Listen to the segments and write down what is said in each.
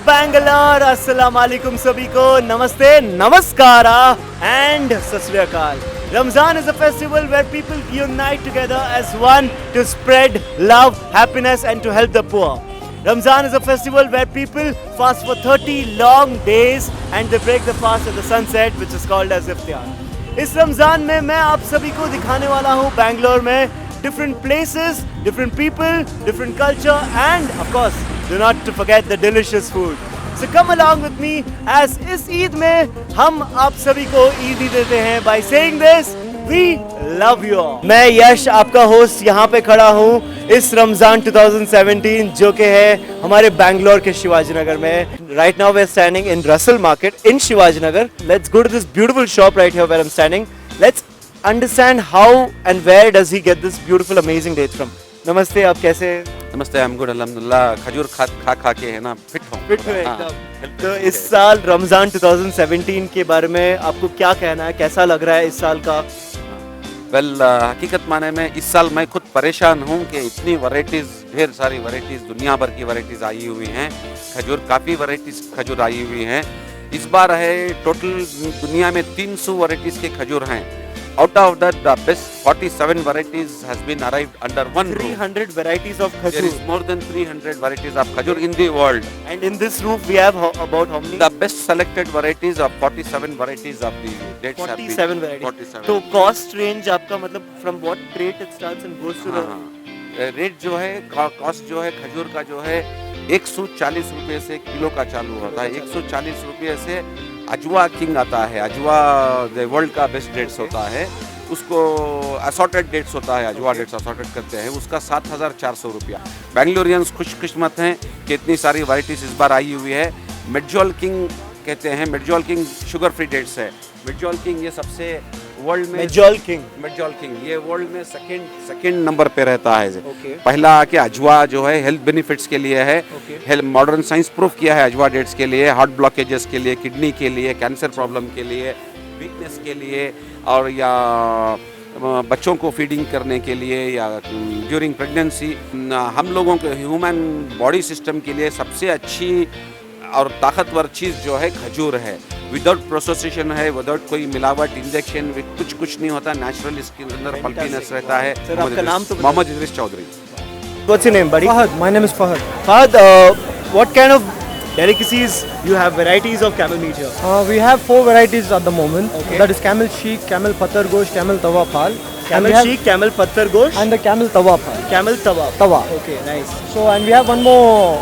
बैंगलोर, अस्सलाम वालेकुम सभी को, नमस्ते, नमस्कारा एंड सत श्री अकाल। Ramzan is a festival where people unite together as one to spread love, happiness and to help the poor. Ramzan is a festival where people fast for 30 long days and they break the fast at the sunset, which is called as iftar. इस रमज़ान में मैं आप सभी को दिखाने वाला हूँ बैंगलोर में different places, different people, different culture and of course do not to forget the delicious food. So come along with me as इस ईद में हम आप सभी को ईदी देते हैं by saying this, we love you all. मैं यश आपका होस्ट यहाँ पे खड़ा हूँ इस रमज़ान 2017 जो कि है हमारे बैंगलोर के शिवाजी नगर में. Right now we are standing in Russell Market in Shivaji Nagar. Let's go to this beautiful shop right here where I'm standing. Let's understand how and where does he get this beautiful amazing dates from. नमस्ते, आप कैसे हैं? नमस्ते, हम good अल्हम्दुलिल्लाह. खजूर खा के है ना फिट हो एकदम. तो इस साल रमज़ान 2017 के बारे में आपको क्या कहना है, कैसा लग रहा है इस साल का? वेल हकीकत माने में इस साल मैं खुद परेशान हूँ कि इतनी वैरायटीज़, ढेर सारी वैरायटीज़, दुनिया भर की वैरायटीज़ आई हुई हैं. खजूर काफ़ी वैरायटीज़ खजूर आई हुई हैं. इस बार है टोटल दुनिया में 300 वैरायटीज़ के खजूर हैं. Out of that, the best 47 varieties has been arrived under one roof. 300 varieties of khajur. There is more than 300 varieties of khajur in the world. And in this roof we have about how many? The best selected varieties of 47 varieties of the dates have been. 47 varieties. 47. तो cost range आपका मतलब from what rate it starts and goes to the? Rate जो है, cost जो है खजूर का जो है 140 रुपये से किलो का चालू होता है. 140 रुपये से अजवा किंग आता है. अजवा वर्ल्ड का बेस्ट डेट्स होता है. उसको असॉर्टेड डेट्स होता है, अजवा डेट्स असॉर्टेड करते हैं. उसका 7,400 रुपया. बैंगलोरियंस खुशकिस्मत हैं कि इतनी सारी वैरायटीज इस बार आई हुई है. मेडजोल किंग कहते हैं, मेडजोल किंग शुगर फ्री डेट्स है. मेडजोल किंग ये सबसे वर्ल्ड में मेडजोल किंग ये वर्ल्ड में सेकंड नंबर पे रहता है. पहला आके अजवा जो है हेल्थ बेनिफिट्स के लिए है. हेल्थ मॉडर्न साइंस प्रूफ किया है अजवा डेट्स के लिए, हार्ट ब्लॉकेजेस के लिए, किडनी के लिए, कैंसर प्रॉब्लम के लिए, वीकनेस के लिए और या बच्चों को फीडिंग करने के लिए या ड्यूरिंग प्रेगनेंसी. हम लोगों के ह्यूमन बॉडी सिस्टम के लिए सबसे अच्छी और ताकतवर चीज़ जो है खजूर है. विदाउट प्रोसेसेशन है, विदाउट कोई मिलावट, इंजेक्शन, कुछ नहीं होता. नेचुरल इसके अंदर पल्पीनेस रहता है. सर आपका नाम तो Mohammad Idris Chaudhary. What's your name, buddy? Fahad. My name is Fahad. Fahad, what kind of delicacies you have varieties of camel meat here? We have 4 varieties at the moment. Okay. That is camel sheikh, camel patar gosh, camel tawa pal. Camel sheikh, camel pattar gosh and the camel tawa pal. Camel tawa. Tawa. Okay, nice. So and we have one more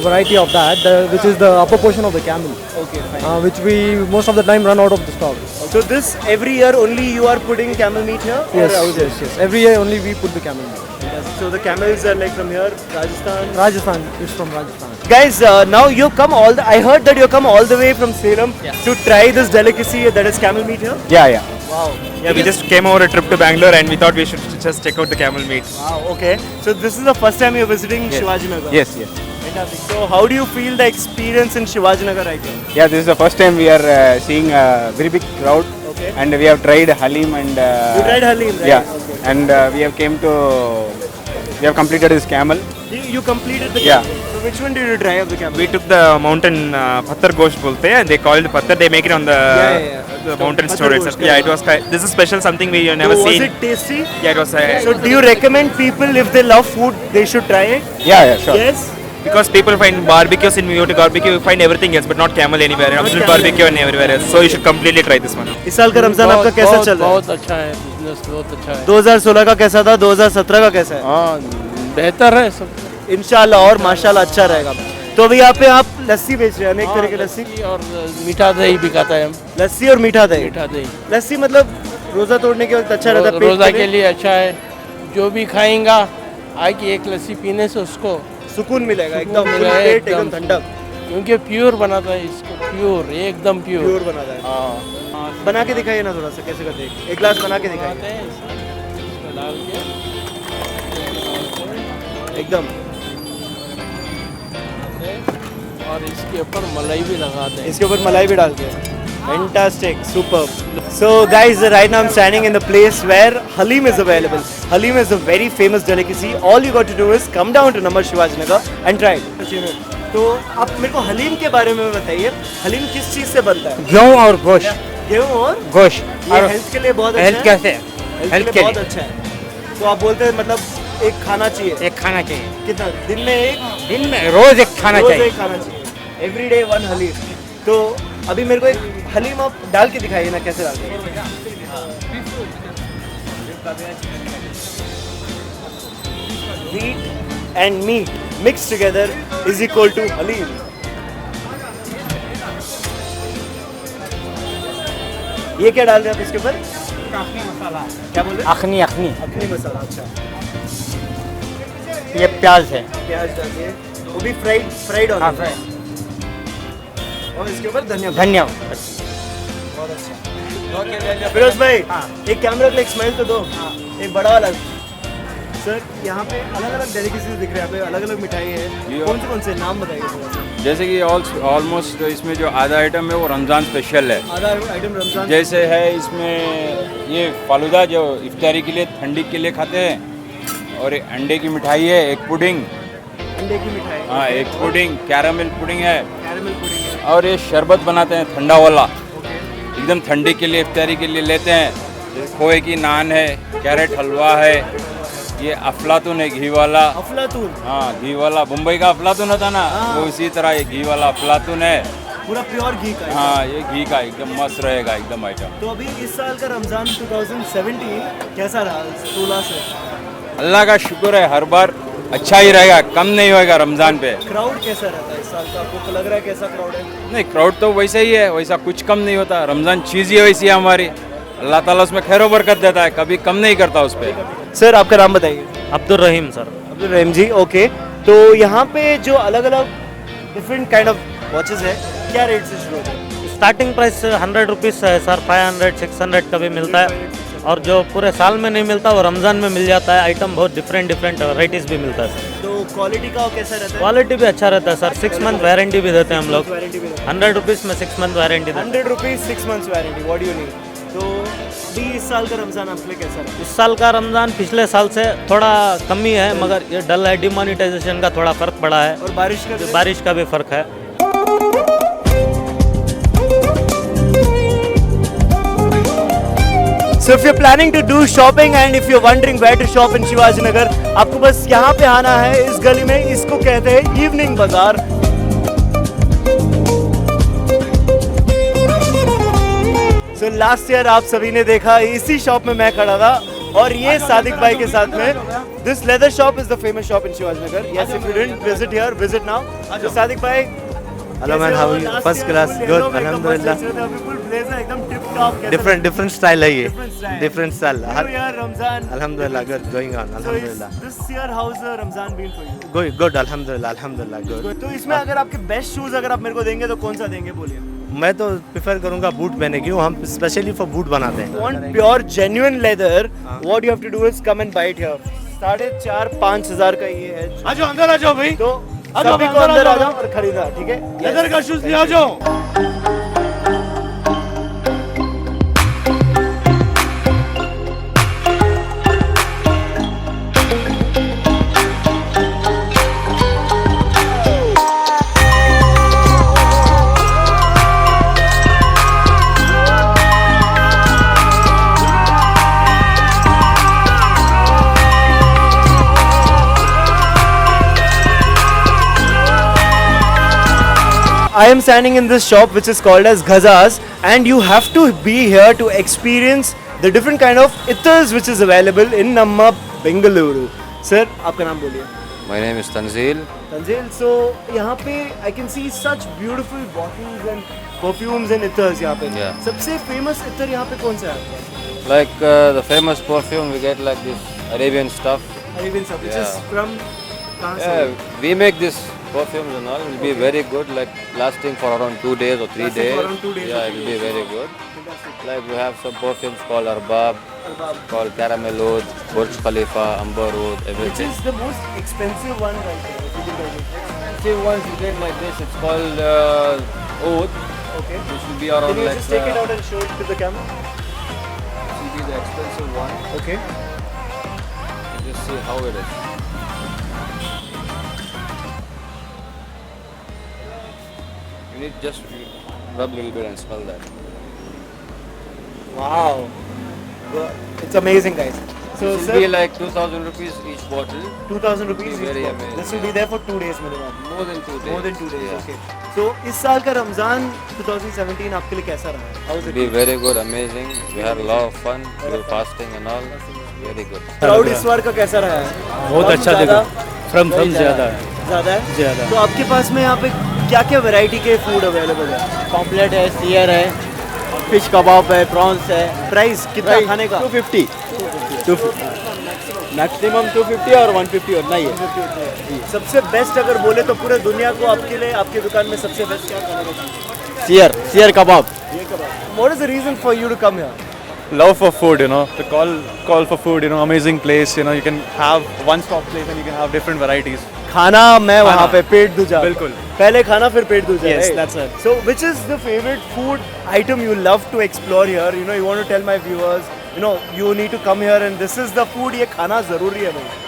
variety of that, which is the upper portion of the camel. Okay, fine. Which we most of the time run out of the stock. So this every year only you are putting camel meat here? Yes. Every year only we put the camel meat. Yes. So the camels are like from here, Rajasthan? Rajasthan. It's from Rajasthan. Guys, now you come I heard that you come all the way from Salem to try this delicacy that is camel meat here? Yeah. Wow. Yeah, we just came over a trip to Bangalore and we thought we should just check out the camel meat. Wow, okay. So this is the first time you're visiting Shivaji Nagar? Yes. Fantastic. So how do you feel the experience in Shivaji Nagar right here? Yeah, this is the first time we are seeing a very big crowd. Okay. And we have tried Halim and... you tried Halim, right? Yeah. Okay. And we have completed this camel. You completed the Yeah. camel? So which one did you try of the camel? We took the mountain Pattar Ghosh bolte and they called it Pattar. They make it on the the mountain Pattar store Ghosh, itself. Yeah, it was this is special something we never So seen. was it tasty? Yeah, it was So do you recommend people if they love food, they should try it? Yeah, sure. Yes? because people find barbecues in Miyoti barbecue, you find everything else, but not camel anywhere. Absolute barbecue and everywhere else. So you should completely try this one. इस साल का रमजान आपका कैसा चल रहा है? बहुत अच्छा है, बिजनेस बहुत अच्छा है। 2016 का कैसा था, 2017 का कैसा है? हाँ बेहतर है सब। इंशाल्लाह और माशाल्लाह अच्छा रहेगा। तो अभी यहाँ पे आप लस्सी बेच रहे हैं, अनेक तरह की लस्सी, और मीठा दही भी खाता है हम। लस्सी और मीठा दही। मीठा दही लस्सी मतलब रोजा तोड़ने के वक्त अच्छा रहता है, पेट रोजा के के लिए अच्छा है। जो भी खाएगा आए कि एक लस्सी पीने से उसको सुकून मिलेगा, एकदम मिलेगा, पेट एकदम। एकदम ठंडक, क्योंकि प्योर बनाता है इसको, प्योर एकदम प्योर प्योर। बनाता है। हाँ बना के दिखाइए ना थोड़ा सा, कैसे करते हैं, एक गिलास बना के दिखाइए बनाते हैं इसमें डाल के एकदम। और इसके ऊपर मलाई भी लगाते हैं। इसके ऊपर मलाई भी डालते हैं। Fantastic, superb. So guys, right now I'm standing in the place where Halim is available. Halim is a very famous delicacy. All you got to do is come down to Namar Shivaji Nagar and try it. तो आप मेरे को हलीम के बारे में बताइए, हलीम किस चीज़ से बनता है? गेहूँ और गोश्त। गेहूँ और गोश्त ये हेल्थ के लिए बहुत अच्छा है। हेल्थ कैसे? हेल्थ के लिए बहुत अच्छा है। तो आप बोलते हैं मतलब एक खाना चाहिए, एक खाना चाहिए कितना दिन में एक, दिन में रोज एक खाना रोज चाहिए। एक खाना चाहिए, एवरी डे वन हलीम। तो अभी मेरे को एक हलीम आप डाल के दिखाइए ना, कैसे डालते हैं? Wheat and meat mixed together is equal to haleem. ये क्या डाल रहे हैं आप इसके ऊपर? मसाला, क्या बोल रहे हैं? अखनी अखनी, अखनी मसाला। अच्छा, ये प्याज है। प्याज डालिए, वो भी फ्राइड हाँ, ऑनियन, और इसके ऊपर धनिया। धन्यवाद। बहुत अच्छा। फिरोज भाई, एक कैमरा के लिए एक स्माइल तो दो, एक बड़ा वाला। सर यहाँ पे अलग अलग डेलिकेसीज दिख रहे हैं, यहाँ पे अलग अलग मिठाई है, कौन से नाम बताइए थोड़ा सा। जैसे कि ऑलमोस्ट इसमें जो आधा आइटम है वो रमज़ान स्पेशल है। आधा आइटम रमजान जैसे है इसमें ये फालूदा जो इफ्तारी के लिए ठंडी के लिए खाते हैं, और एक अंडे की मिठाई है, एक पुडिंग, अंडे की मिठाई, हाँ एक पुडिंग, कैरामल पुडिंग है, कैरेमल पुडिंग है, और ये शरबत बनाते हैं ठंडा वाला, एकदम ठंडी के लिए इफ्तारी के लिए लेते हैं। जैसे खोए की नान है, कैरेट हलवा है, ये अफलातून है घी वाला, अफलातून, हाँ घी वाला, मुंबई का अफलातून होता ना, वो इसी तरह ये घी वाला अफलातून है। पूरा प्योर घी का है। हाँ ये घी का एकदम मस्त रहेगा एकदम आइटम। तो अभी इस साल का रमजान 2017 कैसा रहा 16 से? अल्लाह का शुक्र है, हर बार अच्छा ही रहेगा, कम नहीं होएगा रमजान पे। क्राउड कैसा रहता है इस साल का, आपको लग रहा है कैसा क्राउड है? नहीं क्राउड तो वैसा ही है, वैसा कुछ कम नहीं होता। रमजान चीज़ ही वैसी है हमारी, अल्लाह ताला उसमें खैर बरकत देता है, कभी कम नहीं करता उस पर। सर आपका नाम बताइए। अब्दुल रहीम सर। अब्दुल रहीम जी, ओके। तो यहाँ पे जो अलग अलग डिफरेंट काइंड ऑफ वॉचेस है, क्या रेट से शुरू होते हैं? स्टार्टिंग प्राइस 100 रुपीज़ से है सर, 500 600 का भी मिलता है, और जो पूरे साल में नहीं मिलता वो रमज़ान में मिल जाता है। आइटम बहुत डिफरेंट वैराइटीज़ भी मिलता है सर। तो क्वालिटी का कैसा रहता है? क्वालिटी भी अच्छा रहता है सर। 6 मंथ वारंटी भी देते हैं हम लोग। वारंटी भी 100 रुपीज़ में 6 मंथ वारंटी देते हैं। 100 rupees 6 months warranty, what you need. तो अभी इस साल का रमज़ान आपके लिए कैसा रहा? इस साल का रमज़ान पिछले साल से थोड़ा कम ही है, मगर ये डल है, डिमोनिटाइजेशन का थोड़ा फ़र्क पड़ा है, और बारिश का भी? बारिश का भी फ़र्क है। So if you're planning to do shopping and if you're wondering where to shop in Shivaji Nagar, आपको बस यहाँ पे आना है, इस गली में। इसको कहते हैं इवनिंग बाजार। So लास्ट ईयर आप सभी ने देखा इसी शॉप में मैं खड़ा था, और ये सादिक भाई के साथ में। This leather shop is the famous shop in Shivaji Nagar. Yes, if you didn't visit here, visit now. तो सादिक भाई, hello man, how are you? First class, good, अल्हम्दुलिल्लाह। एकदम टिप टॉप, डिफरेंट स्टाइल है ये, डिफरेंट स्टाइल। रमजान, अल्हम्दुलिल्लाह, गुड, गोइंग ऑन, अल्हम्दुलिल्लाह। This year how is Ramzan been for you? Good, अल्हम्दुलिल्लाह, अल्हम्दुलिल्लाह, गुड। तो इसमें अगर आपके बेस्ट शूज अगर आप मेरे को देंगे तो कौन सा देंगे, बोलिए। मैं तो प्रेफर करूंगा बूट पहने, क्यों हम स्पेशली फॉर बूट बनाते हैं। Want pure genuine leather, what you have to do is come and buy it here. 4,500-5 हजार का ये है। आ जाओ अंदर, आ जाओ भाई, तो सभी को अंदर आ जाओ और खरीदा, ठीक है? लेदर का शूज ले आ जाओ। I am standing in this shop which is called as Ghazas, and you have to be here to experience the different kind of itars which is available in Namma, Bengaluru. Sir, आपका नाम बोलिए। My name is Tanzil. Tanzil, so यहाँ पे I can see such beautiful bottles and perfumes and इतर्स यहाँ पे. Yeah. सबसे famous इतर यहाँ पे कौन सा है? Like the famous perfume we get like this Arabian stuff. Arabian stuff, which is Yeah. from कहाँ से? Yeah, we make this perfumes and all. It will be very good, like lasting for around 2 days or 3 Lasting days. for around 2 days or Yeah, it 3 will be days. very good. Fantastic. Like we have some perfumes called Arbab, called Caramel Oud, Burj Khalifa, Amber Oud, Which everything. is the most expensive one right here? If you can tell me. Expensive ones you get like this. It's called Oud. Okay. This will be around Can you like. just take it out and show it to the camera? This will be the expensive one. Okay. You just see how it is. You need just rub a little bit and smell that. Wow. It's amazing, guys. So, This will be sir, like 2,000 rupees each bottle. 2,000 rupees. Be each very bottle. amazing. This will be there for 2 days minimum. More than 2 days. More than 2 days. Yeah. Okay. So, इस साल का रमजान 2017 आपके लिए कैसा रहा? How was it? Be very good, amazing. We had a lot of fun. We were fasting and all. Very good. Crowd इस बार का कैसा रहा है? बहुत कम, अच्छा ज़्यादा? देखो फ्रॉम Very ज़्यादा है ज़्यादा है? ज़्यादा तो आपके पास में यहाँ पे क्या क्या वैरायटी के फूड अवेलेबल है? पॉम्पलेट है, सियर है, फिश कबाब है, प्रॉन्स है. प्राइस कितना खाने का? 250. मैक्सिमम 250 और 150 उतना ही है. सबसे बेस्ट अगर बोले तो पूरे दुनिया को आपके लिए आपकी दुकान में सबसे बेस्ट क्या खाने का? सियर कबाब. ये कबाब. What is the reason for you to come here? Love for food, you know. The call for food, you know. Amazing place, you know. You can have one-stop place and you can have different varieties. खाना मैं वहाँ पे पेट दूजा. बिल्कुल. पहले खाना फिर पेट दूजा. Yes, right? that's it. So which is the favorite food item you love to explore here? You know, you want to tell my viewers, you know, you need to come here and this is the food. ये खाना जरूरी है भाई.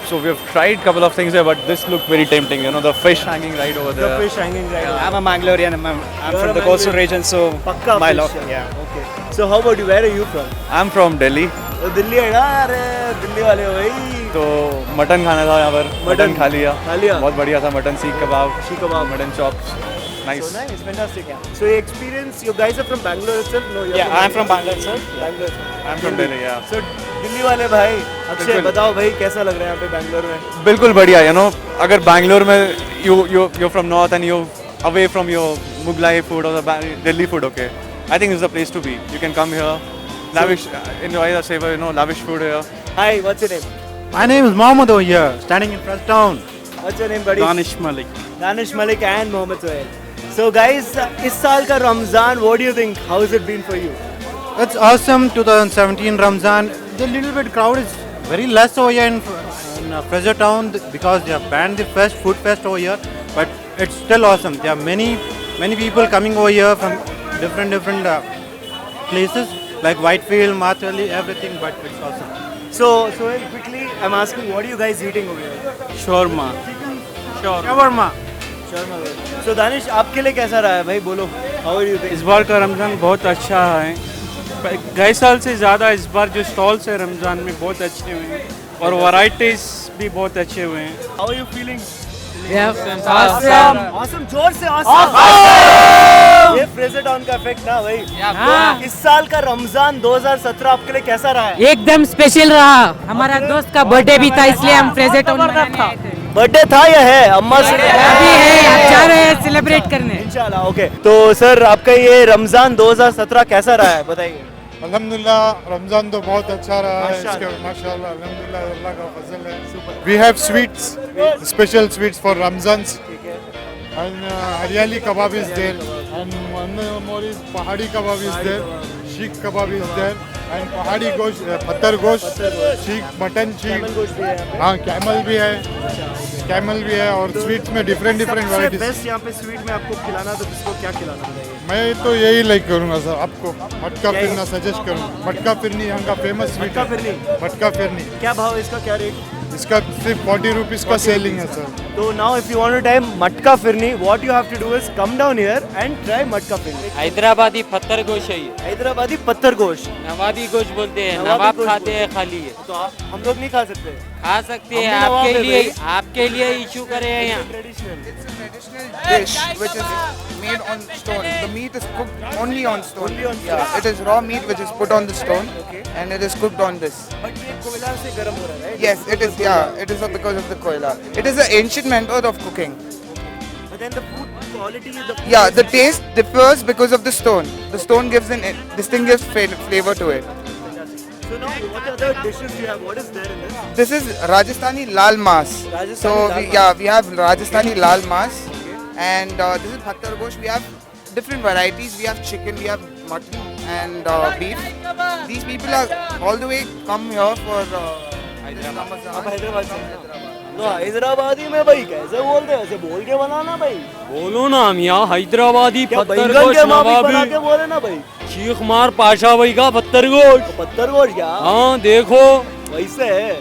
So we have tried a couple of things here, but this looked very tempting. You know, the fish hanging right over The there. fish hanging right. over. I'm a Mangalorean. I'm You're from a the coastal Mangalorean. region, so पक्का my fish. love. Yeah. Okay. So how about you? Where are you from? I'm from Delhi, तो दिल्ली है ना? अरे दिल्ली वाले हो भाई. तो mutton खाना था यहाँ पर. मटन खा लिया. खा लिया. बहुत बढ़िया था. मटन सीख कबाब. Sheikh kebab. Mutton chops. Nice. So nice, fantastic. Yeah. So you experience, you guys are from Bangalore itself? No, you're Yeah, I'm from Bangalore, sir. Bangalore. I'm from Delhi. Yeah. So Delhi वाले भाई, अक्षय बिल्कुल. बताओ भाई कैसा लग रहा है यहाँ पे बैंगलोर में? बिल्कुल बढ़िया. You know, अगर बैंगलोर में you're from north and you're away from your Mughlai food or the Delhi food, okay, I think it's the place to be. You can come here, lavish, enjoy the savor, you know, lavish food here. Hi, what's your name? My name is Mohammed over here, standing in Fresh Town. What's your name, buddy? Danish Malik. Danish Malik and Mohammed Sohail. So guys, इस साल का Ramzan, what do you think? How has it been for you? It's awesome. 2017 Ramzan. The little bit crowd is very less over here in Fraser Town because they have banned the food fest over here. But it's still awesome. There are many people coming over here from different places like Whitefield, Mathali, everything. But it's awesome. So Sohail, quickly, I'm asking, what are you guys eating over here? Shawarma. Shawarma. Shawarma. So Danish, आपके लिए कैसा रहा है भाई? बोलो. How are you doing? इस बार का रमज़ान बहुत अच्छा है. गए साल से ज़्यादा इस बार जो स्टॉल्स है रमज़ान में बहुत अच्छे हुए हैं और वैरायटीज भी बहुत अच्छे हुए हैं. How are you feeling? Awesome. Awesome, जोर से awesome. ये फ्रेजर टाउन का इफेक्ट ना भाई. तो इस साल का रमजान 2017 आपके लिए कैसा रहा है? एकदम स्पेशल रहा. हमारा दोस्त का बर्थडे भी था इसलिए हम फ्रेजर टाउन में आए थे. बर्थडे था या है? अम्मा से अभी है, आप जा रहे हैं सेलिब्रेट करने. इंशाल्लाह. ओके. तो सर आपका ये रमजान 2017 कैसा रहा है बताइए. अल्हम्दुलिल्लाह रमज़ान तो बहुत अच्छा रहा है. माशाल्लाह अल्हम्दुलिल्लाह अल्लाह का फजल है. We have sweets, special sweets for Ramzans. And Haryali kebab is there. And one more is Pahadi kebab is there. Sheikh kebab is there. And Pahadi gosh, pattar gosh, Sheikh mutton sheikh. हाँ camel भी है. Camel भी है और sweets में different varieties. Best यहाँ पे sweet में आपको खिलाना तो किसको क्या खिलाना बताइए. मैं तो यही लाइक करूँगा सर. आपको मटका फिरना सजेस्ट करूँगा. मटका फिरनी यहाँ का फेमस स्वीट मटका है. फिरनी. मटका फिरनी. क्या भाव है इसका? क्या रेट? इसका सिर्फ 40 रुपीज़ का सेलिंग है सर. तो now if you want to try matka phirni, what you have to do is come down here and try matka phirni. Hyderabadi पत्थर गोश है ये. हैदराबादी पत्थर गोश्त. नवाबी गोश बोलते हैं. नवाबी नवाब गोश्त खाते हैं खाली है. तो हम लोग नहीं खा सकते. खा सकते हैं. हम भी नवाब हैं आपके लिए इशू करे हैं यहाँ. Dish which is made on stone. The meat is cooked only on stone. Only on stone. Yeah, it is raw meat which is put on the stone, Okay. and it is cooked on this. But ये कोयला से गर्म हो रहा है. Yes, it is. Yeah, Yeah, it is because of the koila. It is an ancient method of cooking. But then the food quality is the Yeah, the taste differs because of the stone. The stone gives an distinguished flavor to it. So now, what other dishes do you have? What is there in this? This is Rajasthani Lal Mas. So we have Rajasthani Lal Mas, and this is Bhattar Gosh. We have different varieties. We have chicken, we have mutton, and beef. These people are all the way come here for Hyderabad. तो हैदराबादी में भाई कैसे बोलते हैं? ऐसे बोल के बनाना भाई। बोलो ना हम यहाँ हैदराबादी क्या पत्थर बैंगन गोश के माफी बना नवाबी के बोले ना भाई। चीख मार पाशा भाई का पत्थर गोश। पत्थर गोश क्या? हाँ देखो वैसे है।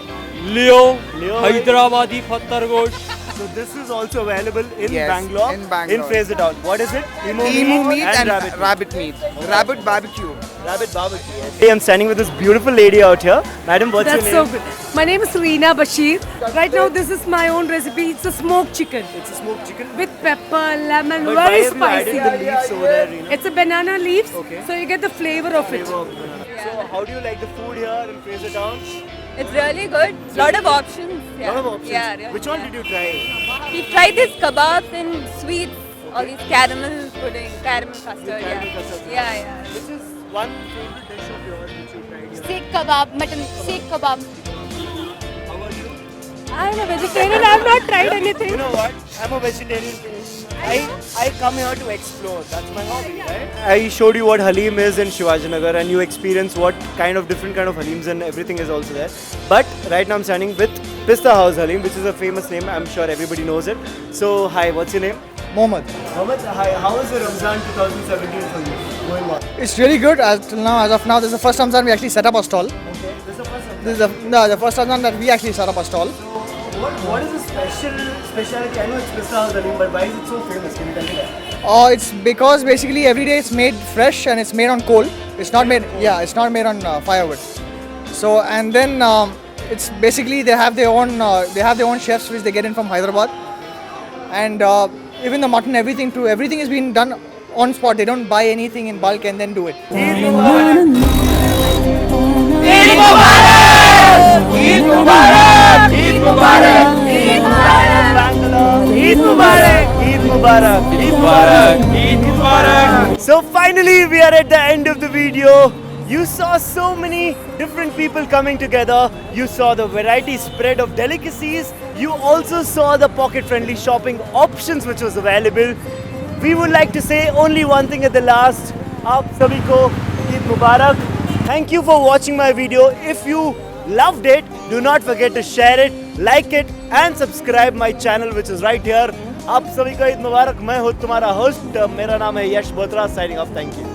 लियो भाई। हैदराबादी पत्थर गोश। So this is also available in Yes, Bangalore, in Bangalore. in Fraser Town. What is it? emu meat and rabbit. rabbit meat. Rabbit barbecue. Rabbit barbecue. Hey, I'm standing with this beautiful lady out here. Madam, what's That's your so name? good. My name is Reena Bashir. Right now, this is my own recipe. It's a smoked chicken It's a smoked chicken. with pepper, lemon, But why very have you added spicy. the leaves over there, Reena? It's a banana leaves, Okay. so you get the flavor of it. Flavor of banana. So how do you like the food here in Fraser Town? It's really good. Lot of options. Yeah. Lot of options. Yeah, really, Which one did you try? We tried these kebabs and sweets, all these caramel pudding, caramel custard. Caramel custard. Yeah, yeah. Which is one favorite dish of yours which you tried here? Seek kebab, mutton, seek kebab. How are you? I'm a vegetarian. I've not tried anything. You know what? I'm a vegetarian too. I come here to explore. That's my hobby, right? I showed you what Halim is in Shivajinagar, and you experience what kind of different kind of Halims and everything is also there. But right now I'm standing with Pista House Halim, which is a famous name. I'm sure everybody knows it. So hi, what's your name? Mohammed. Mohammed, hi. How is the Ramzan 2017 for you going on? It's really good. As of now, this is the first Ramzan we actually set up a stall. Okay, this is the first Ramzan. This is the first Ramzan that we actually set up a stall. What is the speciality? I know it's Pista House Halim, but why is it so famous? Can you tell me that? It's because basically every day it's made fresh and it's made on coal. It's not made. Yeah, it's not made on firewood. So and then it's basically they have their own chefs which they get in from Hyderabad, and even the mutton, everything is being done on spot. They don't buy anything in bulk and then do it. Eid Mubarak! Eid Mubarak! Eid Mubarak! Eid Mubarak! Bangalore! Eid Mubarak! Eid Mubarak! Eid Mubarak! Eid Mubarak! So finally we are at the end of the video. You saw so many different people coming together. You saw the variety spread of delicacies. You also saw the pocket-friendly shopping options which was available. We would like to say only one thing at the last. Aap sabhi ko Eid Mubarak. Thank you for watching my video. If you loved it, do not forget to share it, like it and subscribe my channel which is right here. आप सभी को ईद मुबारक। मैं हूँ तुम्हारा host, मेरा नाम है यश Botra, signing off. Thank you.